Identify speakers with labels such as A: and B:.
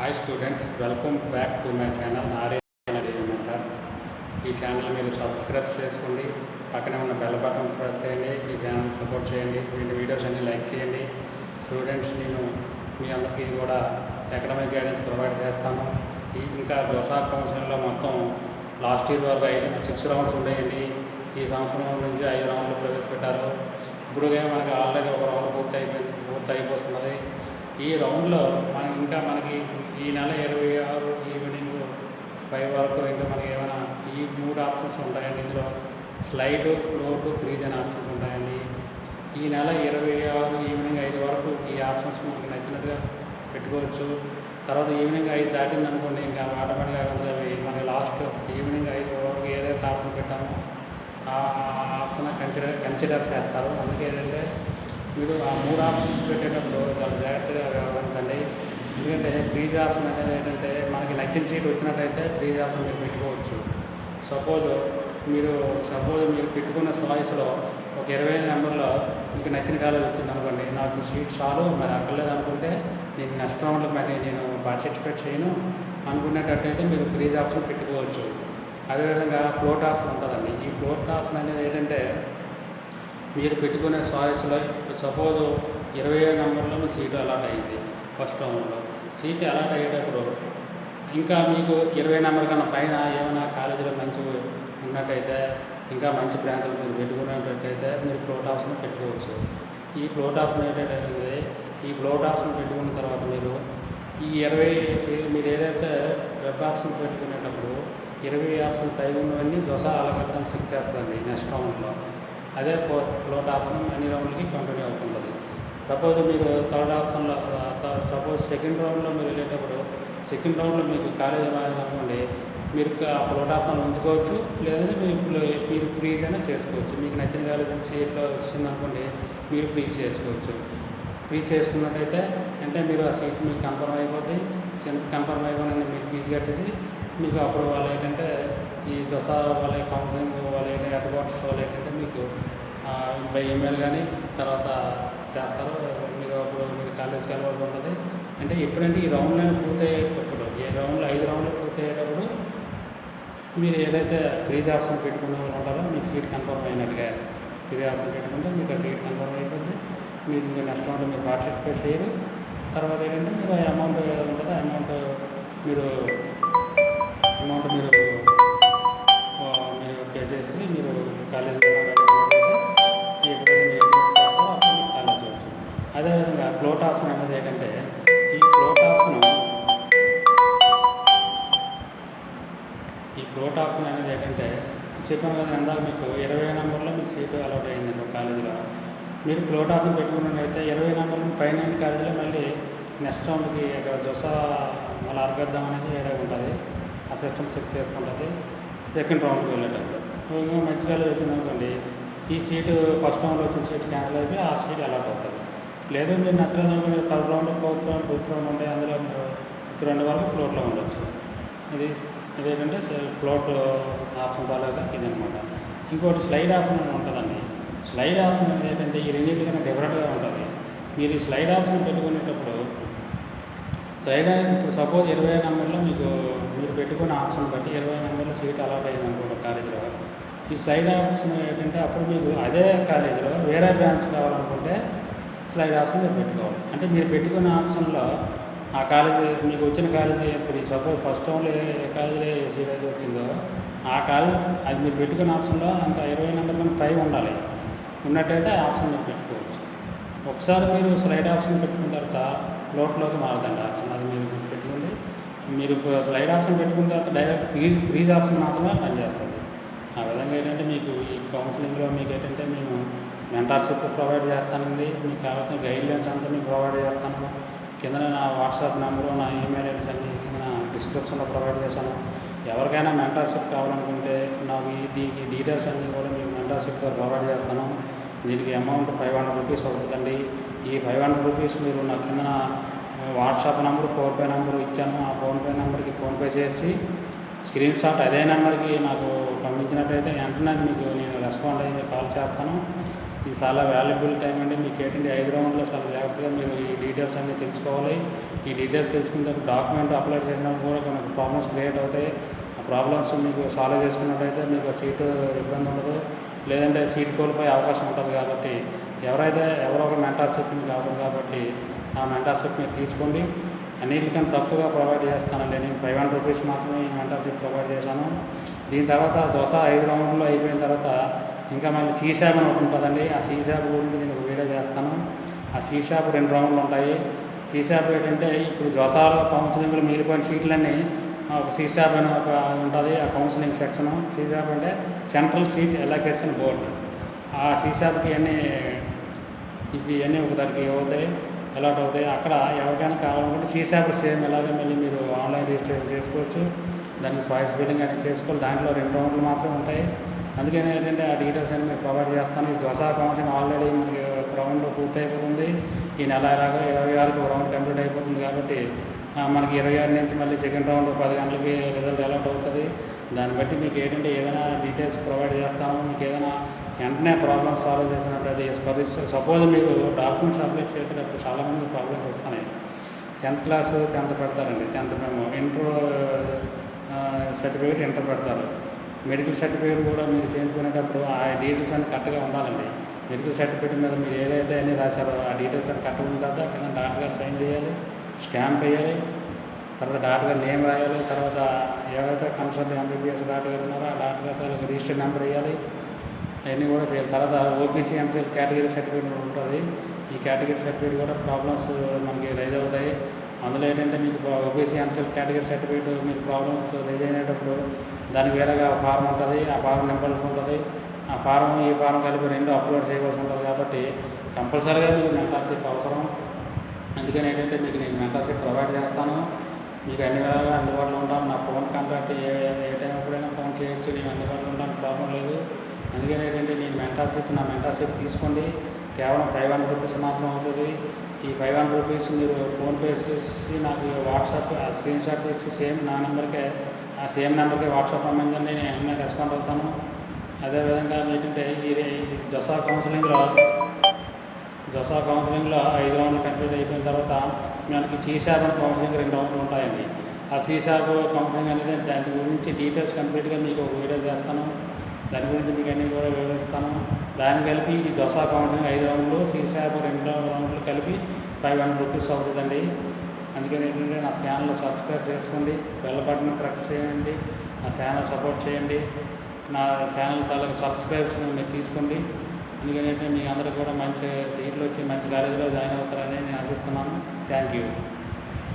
A: Hi students, welcome back to my channel RA mentor. ఈ channel మీరు subscribe చేసుకోండి, పక్కనే ఉన్న బెల్ బటన్ ప్రెస్ చేయండి, ఈ ఛానల్ సపోర్ట్ చేయండి, వీడియోస్ అన్ని లైక్ చేయండి. స్టూడెంట్స్, నేను మీ అందరికీ కూడా ఎకడమిక్ గైడెన్స్ ప్రొవైడ్ చేస్తాను. ఇంకా దోసా కౌన్సిలింగ్లో మొత్తం లాస్ట్ ఇయర్ వరకు 6 రౌండ్స్ ఉండేయండి. ఈ సంవత్సరం నుంచి 5 రౌండ్లు ప్రవేశపెట్టారు. ఇప్పుడు మనకి ఆల్రెడీ ఒక రౌండ్ పూర్తి అయిపోతున్నది. ఈ రౌండ్లో మనకి ఈ నెల 26 ఈవినింగ్ 5 వరకు ఇంకా మనకి ఏమైనా ఈ 3 ఆప్షన్స్ ఉంటాయండి. ఇందులో స్లైడ్, ఫ్లోట్, ఫ్రీజ్ అనే ఆప్షన్స్ ఉంటాయండి. ఈ నెల 26 ఈవినింగ్ 5 వరకు ఈ ఆప్షన్స్ మనకి నచ్చినట్టుగా పెట్టుకోవచ్చు. తర్వాత ఈవినింగ్ 5 దాటింది అనుకోండి, ఇంకా ఆటోమేటిక్గా అవి మనకి లాస్ట్ ఈవినింగ్ 5 వరకు ఏదైతే ఆప్షన్ పెట్టామో ఆ ఆప్షన్ కన్సిడర్ చేస్తారు. అందుకే ఏంటంటే మీరు ఆ 3 ఆప్షన్స్ పెట్టేటప్పుడు చాలా జాగ్రత్తగా వ్యవహరించండి. ఎందుకంటే ఫ్రీజ్ ఆప్షన్ అనేది ఏంటంటే మనకి నచ్చిన సీట్ వచ్చినట్టయితే ఫ్రీజ్ ఆప్షన్ మీరు పెట్టుకోవచ్చు. సపోజ్ మీరు పెట్టుకున్న చాయిస్లో ఒక 20 నెంబర్లో మీకు నచ్చిన కాలేజ్ వచ్చింది అనుకోండి, నాకు ఈ సీట్ చాలు, మరి అక్కర్లేదు అనుకుంటే నేను నెక్స్ట్ రౌండ్లో మరి నేను పార్టిసిపేట్ చేయను అనుకునేటట్టయితే మీరు ఫ్రీజ్ ఆప్షన్ పెట్టుకోవచ్చు. అదేవిధంగా ఫ్లోట్ ఆప్షన్ ఉంటుందండి. ఈ ఫ్లోట్ ఆప్షన్ అనేది ఏంటంటే మీరు పెట్టుకునే చాయిస్లో సపోజ్ 20 నెంబర్లో మీకు సీటు అలాట్ అయ్యింది. ఫస్ట్ రౌండ్లో సీటు అలాట్ అయ్యేటప్పుడు ఇంకా మీకు 20 నెంబర్ కన్నా పైన ఏమైనా కాలేజీలో మంచి ఉన్నట్టయితే, ఇంకా మంచి బ్రాంచ్లు మీరు పెట్టుకునేటట్టయితే మీరు ఫ్లోట్ ఆప్షన్ పెట్టుకోవచ్చు. ఈ ఫ్లోట్ ఆప్షన్ ఏంటంటే ఈ ఫ్లోట్ ఆప్షన్ పెట్టుకున్న తర్వాత మీరు ఈ 20 మీరు ఏదైతే వెబ్ ఆప్షన్ పెట్టుకునేటప్పుడు 20 ఆప్షన్ పైన ఉన్నవన్నీ జొసా అలగర్థం చెక్ చేస్తుందండి నెక్స్ట్ రౌండ్లో. అదే ఫ్లోట్ ఆప్షన్ అన్ని రౌండ్లకి కంటిన్యూ అవుతుంటుంది. సపోజ్ మీరు థర్డ్ ఆప్షన్లో సెకండ్ రౌండ్లో మీరు వెళ్ళేటప్పుడు సెకండ్ రౌండ్లో మీకు కాలేజ్ అనుకోండి, మీరు ఆ ఫ్లోట్ ఆప్షన్ ఉంచుకోవచ్చు, లేదంటే మీరు ఫ్రీజ్ అయినా చేసుకోవచ్చు. మీకు నచ్చిన కాలేజ్ సీట్లో వచ్చిందనుకోండి, మీరు ఫ్రీజ్ చేసుకోవచ్చు. ఫ్రీజ్ చేసుకున్నట్టయితే అంటే మీరు ఆ సీట్ మీకు కన్ఫర్మ్ అయిపోద్ది. కన్ఫర్మ్ అయిపోయిన మీరు ఫీజు కట్టేసి మీకు అప్పుడు వాళ్ళు ఏంటంటే ఈ జొసా వాళ్ళ కౌన్సిలింగ్ వాళ్ళ హెడ్ క్వార్టర్స్ వాళ్ళు ఏంటంటే మీకు బై ఈమెయిల్ కానీ తర్వాత చేస్తారు. మీరు అప్పుడు మీరు కాలేజ్కి వెళ్ళవలసి ఉంటుంది. అంటే ఎప్పుడంటే ఈ రౌండ్లను పూర్తయ్యేటప్పుడు, ఈ రౌండ్లో 5 రౌండ్లు పూర్తయ్యేటప్పుడు మీరు ఏదైతే ఫ్రీజ్ ఆప్షన్ పెట్టుకునే వాళ్ళు ఉంటారో మీకు సీట్ కన్ఫర్మ్ అయినట్టుగా ఫ్రీజ్ ఆప్షన్ పెట్టుకుంటే మీకు ఆ సీట్ కన్ఫర్మ్ అయిపోద్ది. మీకు ఇంకా నెక్స్ట్ రౌండ్ మీరు పార్టిసిపేట్ చేయరు. తర్వాత ఏంటంటే మీరు అమౌంట్ ఏదో ఉంటుందో అమౌంట్ మీరు పే చేసి మీరు కాలేజీలో ఎప్పుడైతే మీరు చేస్తారో అప్పుడు మీకు కాలేజ్ వచ్చు. అదేవిధంగా ఫ్లోట్ ఆప్షన్ అనేది ఏంటంటే ఈ ఫ్లోట్ ఆప్షన్ అనేది ఏంటంటే చెప్పాను కదా ఇందాక మీకు 20 నెంబర్లో మీకు సీటు అలౌట్ అయిందండి ఒక కాలేజీలో. మీరు ఫ్లోట్ ఆప్షన్ పెట్టుకున్నట్టయితే 20 నెంబర్లు పైన కాలేజీలో మళ్ళీ నెక్స్ట్ రౌండ్కి ఇక్కడ జొసా మళ్ళీ అరగద్దాం అనేది వేరే ఉంటుంది. ఆ సిస్టమ్ చెక్ చేస్తుంటుంది. సెకండ్ రౌండ్కి వెళ్ళేటప్పుడు మంచి కాలేజ్ వచ్చింది అనుకోండి, ఈ సీటు ఫస్ట్ రౌండ్లో వచ్చిన సీట్ క్యాన్సిల్ అయిపోయి ఆ సీట్ అలాట్ అవుతుంది. లేదు మీరు నచ్చలేదు అనుకోండి, థర్డ్ రౌండ్, ఫోర్త్ రౌండ్ ఉంటాయి. అందులో 2 వరకు ఫ్లోట్లో ఉండొచ్చు. ఇదేంటంటే ఫ్లోట్ ఆప్షన్ తాలూకా ఇదనమాట. ఇంకోటి స్లైడ్ ఆప్షన్ అని ఉంటుందండి. స్లైడ్ ఆప్షన్ అనేది ఏంటంటే ఈ రెండింటికన్నా డిఫరెంట్గా ఉంటుంది. మీరు ఈ స్లైడ్ ఆప్షన్ పెట్టుకునేటప్పుడు ఇప్పుడు సపోజ్ 20 నెంబర్లో మీరు పెట్టుకున్న ఆప్షన్ బట్టి 20 నెంబర్లో సీట్ అలాట్ అయ్యింది అనుకోండి కాలేజీలో. ఈ స్లైడ్ ఆప్షన్ ఏంటంటే అప్పుడు మీకు అదే కాలేజీలో వేరే బ్రాంచ్ కావాలనుకుంటే స్లైడ్ ఆప్షన్ మీరు పెట్టుకోవాలి. అంటే మీరు పెట్టుకున్న ఆప్షన్లో ఆ కాలేజీ మీకు వచ్చిన కాలేజీ ఇప్పుడు సపోజ్ ఫస్ట్ రౌండ్లో ఏ కాలేజీలో ఏ సీట్ అయితే వచ్చిందో ఆ కాలేజీ అది మీరు పెట్టుకున్న ఆప్షన్లో ఇంకా 20 నెంబర్ కన్నా పై ఉండాలి. ఉన్నట్టయితే ఆ ఆప్షన్ మీరు పెట్టుకోవచ్చు. ఒకసారి మీరు స్లైడ్ ఆప్షన్ పెట్టుకున్న తర్వాత ఫ్లోట్లోకి మారుతుంది ఆప్షన్. అది మీరు గుర్తుపెట్టుకోండి. మీరు స్లైడ్ ఆప్షన్ పెట్టుకున్న తర్వాత డైరెక్ట్ ఫ్రీజ్ ఆప్షన్ మాత్రమే పనిచేస్తుంది. ఆ విధంగా ఏంటంటే మీకు ఈ కౌన్సిలింగ్లో మీకు ఏంటంటే మేము మెంటర్షిప్ ప్రొవైడ్ చేస్తానండి. మీకు కావాల్సిన గైడ్లైన్స్ అంతా మీకు ప్రొవైడ్ చేస్తాను. కింద నా వాట్సాప్ నెంబరు, నా ఈమెయిల్ ఐడీస్ అన్ని కింద డిస్క్రిప్షన్లో ప్రొవైడ్ చేశాను. ఎవరికైనా మెంటర్షిప్ కావాలనుకుంటే నాకు దీనికి డీటెయిల్స్ అన్నీ కూడా మీకు మెంటర్షిప్తో ప్రొవైడ్ చేస్తాను. దీనికి అమౌంట్ 500 రూపీస్ అవుతుందండి. ఈ 500 రూపీస్ మీరు నా కింద వాట్సాప్ నెంబరు, ఫోన్పే నెంబరు ఇచ్చాను. ఆ ఫోన్పే నెంబర్కి ఫోన్పే చేసి స్క్రీన్ షాట్ అదే నెంబర్కి నాకు పంపించినట్టయితే వెంటనే మీకు నేను రెస్పాండ్ అయ్యి మీకు కాల్ చేస్తాను. ఇది చాలా వాల్యుబుల్ టైం అండి. మీకు ఏంటంటే 5 రౌండ్లో చాలా జాగ్రత్తగా మీరు ఈ డీటెయిల్స్ అన్నీ తెలుసుకోవాలి. ఈ డీటెయిల్స్ తెలుసుకున్న డాక్యుమెంట్ అప్లోడ్ చేసినప్పుడు కూడా కొన్ని ప్రాబ్లమ్స్ క్రియేట్ అవుతాయి. ఆ ప్రాబ్లమ్స్ మీకు సాల్వ్ చేసుకున్నట్టయితే మీకు సీటు ఇబ్బంది ఉండదు, లేదంటే సీట్ కోల్పోయే అవకాశం ఉంటుంది. కాబట్టి ఎవరో ఒక మెంటర్షిప్ మీకు అవసరం కాబట్టి ఆ మెంటర్షిప్ మీరు తీసుకోండి. అన్నిటికన్నా తక్కువగా ప్రొవైడ్ చేస్తానండి. నేను 500 రూపీస్ మాత్రమే ఈ మెంటర్షిప్ ప్రొవైడ్ చేశాను. దీని తర్వాత జోసా 5 రౌండ్లో అయిపోయిన తర్వాత ఇంకా మళ్ళీ సీశాప్ అని ఒకటి ఉంటుందండి. ఆ సీశాప్ గురించి నేను ఒక వీడియో చేస్తాను. ఆ సీశాప్ 2 రౌండ్లు ఉంటాయి. సీశాప్ ఏంటంటే ఇప్పుడు జోసాలో కౌన్సిలింగ్లో మిగిలిపోయిన సీట్లన్నీ ఒక సీశాప్ అని ఒక ఉంటుంది. ఆ కౌన్సిలింగ్ సెక్షన్ సీశాప్ అంటే సెంట్రల్ సీట్ ఎలొకేషన్ బోర్డు. ఆ సీశాప్కి ఇవన్నీ ఒక దానికి అవుతాయి, అలాట్ అవుతాయి. అక్కడ ఎవరికైనా కావాలనుకుంటే సీశాప్ సేమ్ ఎలాగే మళ్ళీ మీరు ఆన్లైన్ రిజిస్ట్రేషన్ చేసుకోవచ్చు. దానికి వాయిస్ బిల్లింగ్ అనేది చేసుకోవాలి. దాంట్లో 2 రౌండ్లు మాత్రమే ఉంటాయి. అందుకని ఏంటంటే ఆ డీటెయిల్స్ అన్ని మీకు ప్రొవైడ్ చేస్తాను. ఈ జోసా కౌన్సిలింగ్ ఆల్రెడీ మనకి ఒక రౌండ్ పూర్తి అయిపోతుంది. ఈ నెల 26కి ఒక రౌండ్ కంప్లీట్ అయిపోతుంది. కాబట్టి మనకి 26 నుంచి మళ్ళీ సెకండ్ రౌండ్ 10 గంటలకి రిజల్ట్ అలాట్ అవుతుంది. దాన్ని బట్టి మీకు ఏంటంటే ఏదైనా డీటెయిల్స్ ప్రొవైడ్ చేస్తాను. మీకు ఏదైనా వెంటనే ప్రాబ్లమ్స్ సాల్వ్ చేసినట్లయితే సపోజ్ మీరు డాక్యుమెంట్స్ అప్లోడ్ చేసేటప్పుడు చాలామంది ప్రాబ్లమ్స్ వస్తున్నాయి. 10th క్లాస్ 10th పెడతారండి. 10th మేము ఇంటర్ సర్టిఫికేట్ ఇంటర్ పెడతారు. మెడికల్ సర్టిఫికేట్ కూడా మీరు చేయించుకునేటప్పుడు ఆ డీటెయిల్స్ అన్ని కరెక్ట్గా ఉండాలండి. మెడికల్ సర్టిఫికేట్ మీద మీరు ఏదైతే అన్నీ రాశారో ఆ డీటెయిల్స్ అన్ని కరెక్ట్గా ఉన్న తర్వాత కింద డాక్టర్ గారు సైన్ చేయాలి, స్టాంప్ వేయాలి, తర్వాత డాక్టర్ గారు నేమ్ రాయాలి, తర్వాత ఏవైతే కన్సల్ట్ ఎంబీబీఎస్ డాక్టర్ గారు ఉన్నారో ఆ డాక్టర్ గారు రిజిస్టర్ నెంబర్ వేయాలి. అవన్నీ కూడా చేయాలి. తర్వాత ఓబీసీ ఎన్సీఎల్ కేటగిరీ సర్టిఫికేట్ ఉంటుంది. ఈ కేటగిరీ సర్టిఫికేట్ కూడా ప్రాబ్లమ్స్ మనకి రైజ్ అవుతాయి. అందులో ఏంటంటే మీకు ఓబీసీ ఎన్సీఎల్ కేటగిరీ సర్టిఫికేట్ మీకు ప్రాబ్లమ్స్ రైజ్ అయినప్పుడు దానికి వేరేగా ఫారం ఉంటుంది. ఆ ఫారం నింపాల్సి ఉంటుంది. ఆ ఫారం ఈ ఫారం కలిపి 2 అప్లోడ్ చేయవలసి ఉంటుంది. కాబట్టి కంపల్సరీగా మీకు మెంటర్షిప్ అవసరం. అందుకని ఏంటంటే మీకు నేను మెంటర్షిప్ ప్రొవైడ్ చేస్తాను. మీకు అన్ని విధాలుగా అందుబాటులో ఉంటాను. నా ఫోన్ కాంటాక్ట్ ఏ టైం ఎప్పుడైనా ఫోన్ చేయొచ్చు. నేను అందుబాటులో ఉంటాను, ప్రాబ్లం లేదు. అందుకని ఏంటంటే నేను నా మెంటర్షిప్ తీసుకోండి. కేవలం 500 రూపీస్ మాత్రం అవుతుంది. ఈ 500 రూపీస్ మీరు ఫోన్పే చేసి నాకు వాట్సాప్ స్క్రీన్ షాట్ చేసి సేమ్ నా నెంబర్కే వాట్సాప్ పంపించండి. నేను వెంటనే రెస్పాండ్ అవుతాను. అదేవిధంగా ఏంటంటే ఈ జోసా కౌన్సిలింగ్లో 5 రౌండ్లు కంప్లీట్ అయిపోయిన తర్వాత మనకి సీశాప్ కౌన్సిలింగ్ 2 రౌండ్లు ఉంటాయండి. ఆ సీశాప్ కౌన్సిలింగ్ అనేది దాని గురించి డీటెయిల్స్ కంప్లీట్గా మీకు ఒక వీడియో చేస్తాను. దాని గురించి మీకు అన్నీ కూడా వివరిస్తాను. దాన్ని కలిపి ఈ జోసా కౌన్సిలింగ్ 5 రౌండ్లు, సీశాప్ 2 రౌండ్లు కలిపి 500 రూపీస్ అవుతుందండి. అందుకని ఏంటంటే నా ఛానల్ సబ్స్క్రైబ్ చేసుకోండి, బెల్ బటన్ ప్రెస్ చేయండి, నా ఛానల్ సపోర్ట్ చేయండి. నా ఛానల్ తాలూకు సబ్స్క్రైబ్స్ మీరు తీసుకోండి. అందుకని ఏంటంటే మీకు అందరికీ కూడా మంచి సీట్లు వచ్చి మంచి కాలేజీలో జాయిన్ అవుతారని నేను ఆశిస్తున్నాను. Thank you.